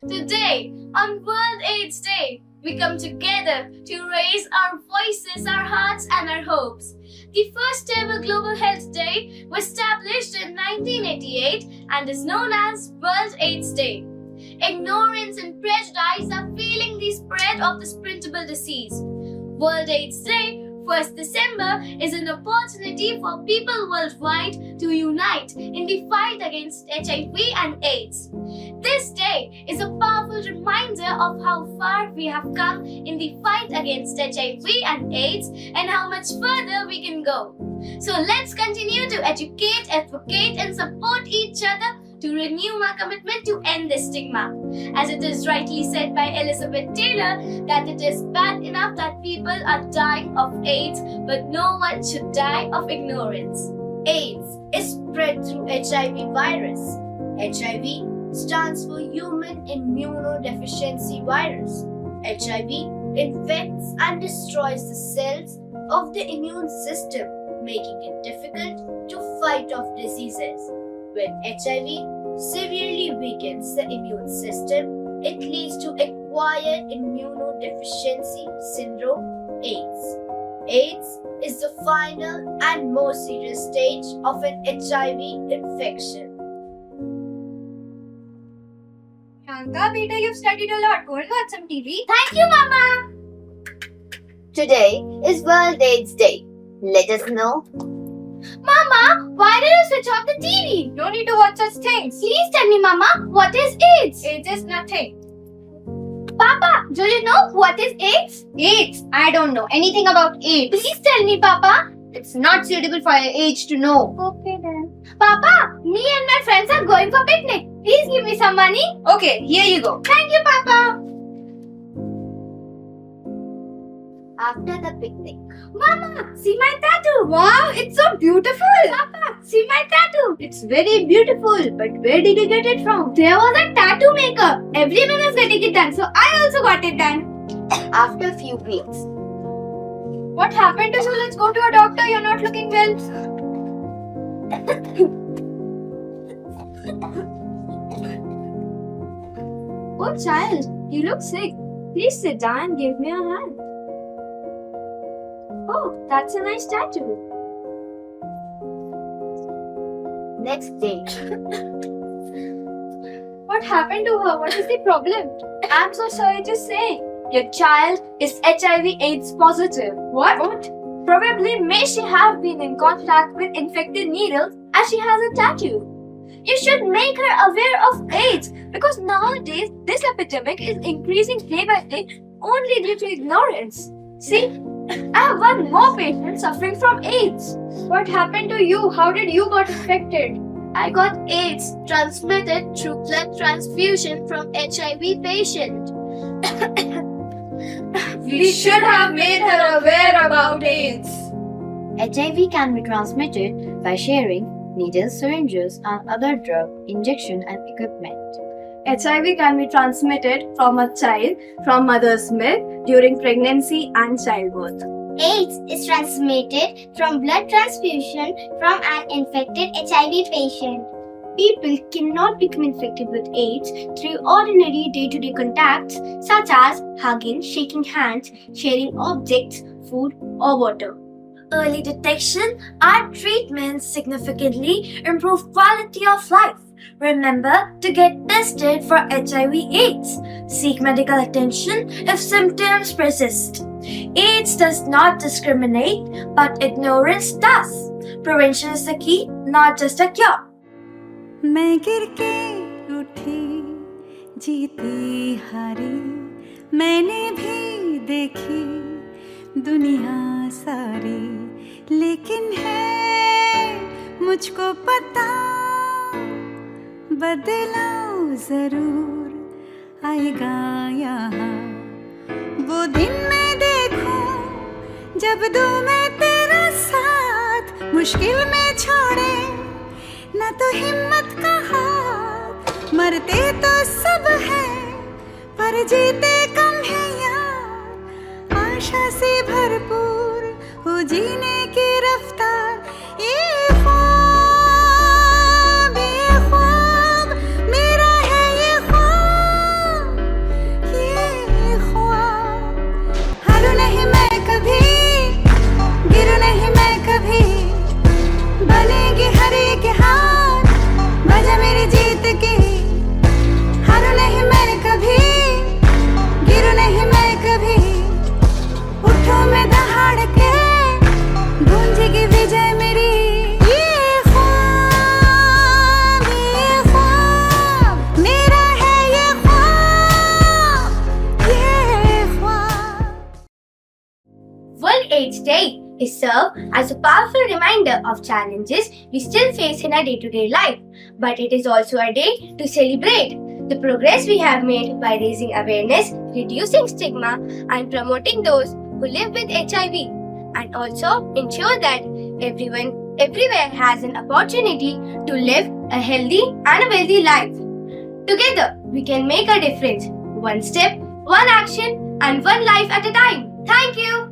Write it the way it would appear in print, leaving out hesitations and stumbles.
Today, on World AIDS Day, we come together to raise our voices, our hearts, and our hopes. The first ever Global Health Day was established in 1988 and is known as World AIDS Day. Ignorance and prejudice are fueling the spread of this preventable disease. World AIDS Day, 1st December, is an opportunity for people worldwide to unite in the fight against HIV and AIDS. This day is a powerful reminder of how far we have come in the fight against HIV and AIDS and how much further we can go. So let's continue to educate, advocate, and support each other to renew our commitment to end this stigma. As it is rightly said by Elizabeth Taylor, that it is bad enough that people are dying of AIDS, but no one should die of ignorance. AIDS is spread through HIV virus. HIV stands for Human Immunodeficiency Virus. HIV infects and destroys the cells of the immune system, making it difficult to fight off diseases. When HIV severely weakens the immune system, it leads to acquired immunodeficiency syndrome, AIDS. AIDS is the final and most serious stage of an HIV infection. Priyanka, beta, you've studied a lot. Go and watch some TV. Thank you, Mama! Today is World AIDS Day. Let us know. Mama, why did you switch off the TV? Don't need to watch such things. Please tell me, Mama, what is AIDS? AIDS is nothing. Papa, do you know what is AIDS? AIDS? I don't know anything about AIDS. Please tell me, Papa. It's not suitable for your age to know. Okay then. Papa, me and my friends are going for picnic. Please give me some money. Okay, here you go. Thank you, Papa. After the picnic, Mama, see my tattoo. Wow, it's so beautiful. Papa, see my tattoo. It's very beautiful, but where did you get it from? There was a tattoo maker. Everyone is getting it done, so I also got it done. after a few weeks, What happened to you? Let's go to a doctor. You're not looking well. Oh, child, you look sick. Please sit down and give me a hand. Oh, that's a nice tattoo. next day, What happened to her? What is the problem? I'm so sorry to say, your child is HIV/AIDS positive. What? Probably may she have been in contact with infected needles as she has a tattoo. You should make her aware of AIDS because nowadays this epidemic is increasing day by day only due to ignorance. See, I have one more patient suffering from AIDS. What happened to you? How did you got infected? I got AIDS transmitted through blood transfusion from HIV patient. We should have made her aware about AIDS. HIV can be transmitted by sharing needles, syringes, and other drug injection and equipment. HIV can be transmitted from a child from mother's milk during pregnancy and childbirth. AIDS is transmitted from blood transfusion from an infected HIV patient. People cannot become infected with AIDS through ordinary day-to-day contacts such as hugging, shaking hands, sharing objects, food, or water. Early detection and treatment significantly improve quality of life. Remember to get tested for HIV/AIDS. Seek medical attention if symptoms persist. AIDS does not discriminate, but ignorance does. Prevention is the key, not just a cure. मैं गिर के उठी जीती हारी मैंने भी देखी दुनिया सारी लेकिन है मुझको पता बदलाव जरूर आएगा यहाँ वो दिन मैं देखूं जब दूं मैं तेरा साथ मुश्किल में छोड़े ना तो हिम्मत का हाथ मरते तो सब है पर जीते कम है यार आशा से भरपूर हो जीने की रफ्तार ये ख्वाब मेरा है ये ख्वाब Day is served as a powerful reminder of challenges we still face in our day-to-day life. But it is also a day to celebrate the progress we have made by raising awareness, reducing stigma, and promoting those who live with HIV, and also ensure that everyone everywhere has an opportunity to live a healthy and a wealthy life. Together, we can make a difference, one step, one action, and one life at a time. Thank you.